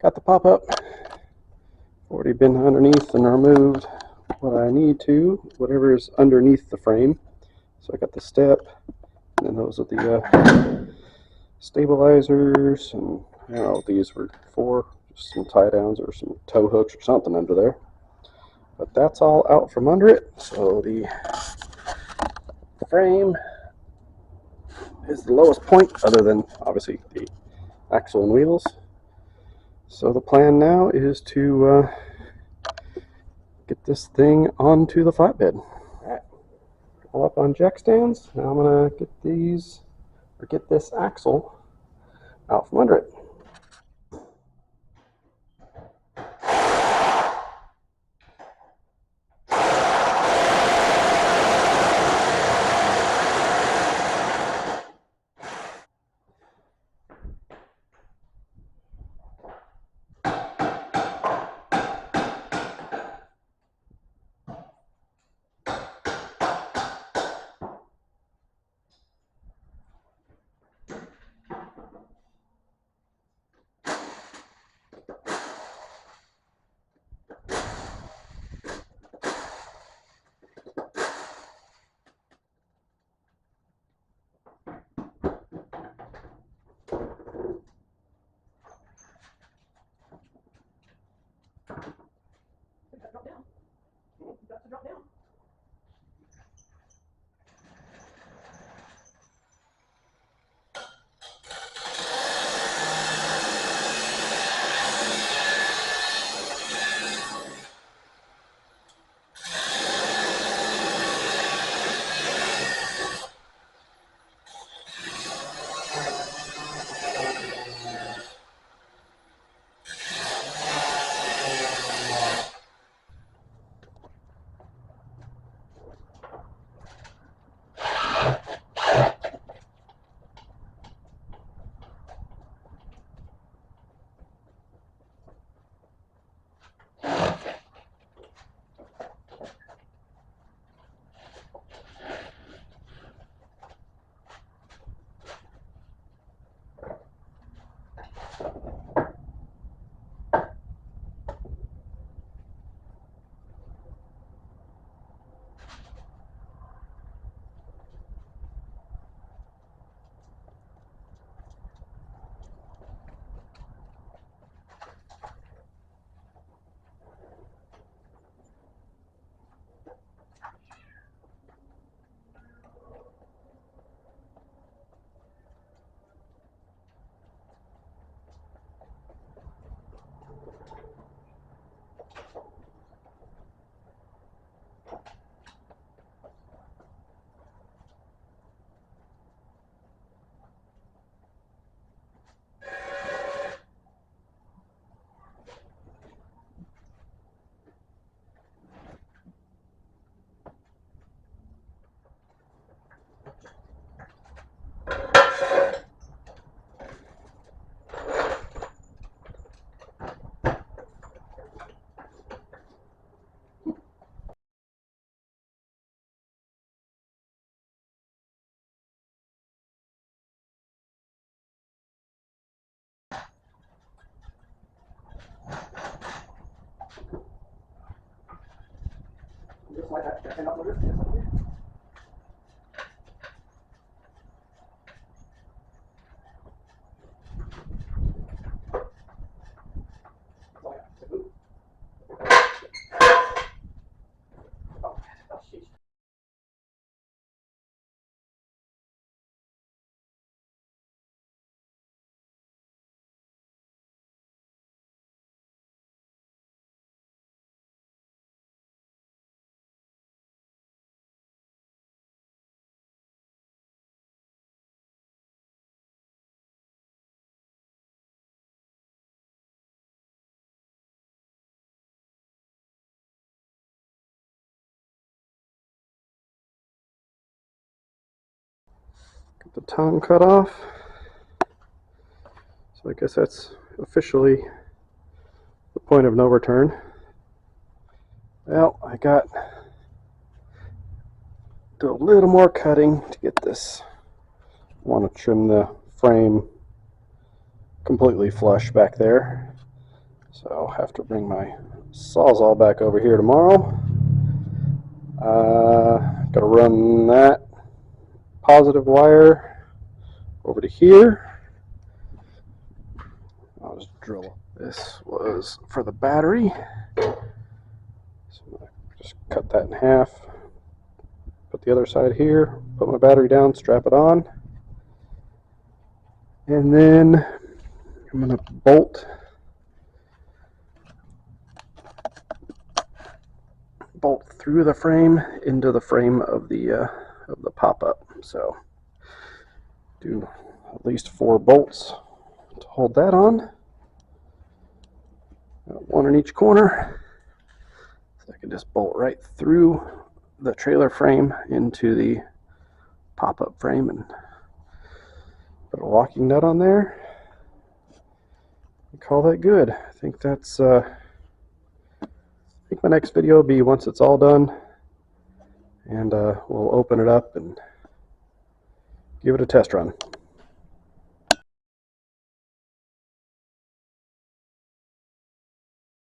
Got the pop-up. Already been underneath and removed what I need to, whatever is underneath the frame. So I got the step, and then those are the stabilizers, and I don't know what these were for, just some tie downs or some tow hooks or something under there. But that's all out from under it, so the frame is the lowest point other than obviously the axle and wheels. So the plan now is to get this thing onto the flatbed. Alright, all up on jack stands. Now I'm gonna get these, or get this axle out from under it. Drop down. You got to drop down. Just like that, hand up with it. Get the tongue cut off. So I guess that's officially the point of no return. Well, I got do a little more cutting to get this. I want to trim the frame completely flush back there. So I'll have to bring my Sawzall back over here tomorrow. Got to run that positive wire over to here. I'll just drill. This was for the battery. So I'm gonna just cut that in half. Put the other side here. Put my battery down. Strap it on. And then I'm going to bolt through the frame into the frame of the pop-up. So do at least 4 bolts to hold that on. Got 1 in each corner. So I can just bolt right through the trailer frame into the pop-up frame and put a locking nut on there. Call that good. I think that's I think my next video will be once it's all done, and we'll open it up and give it a test run.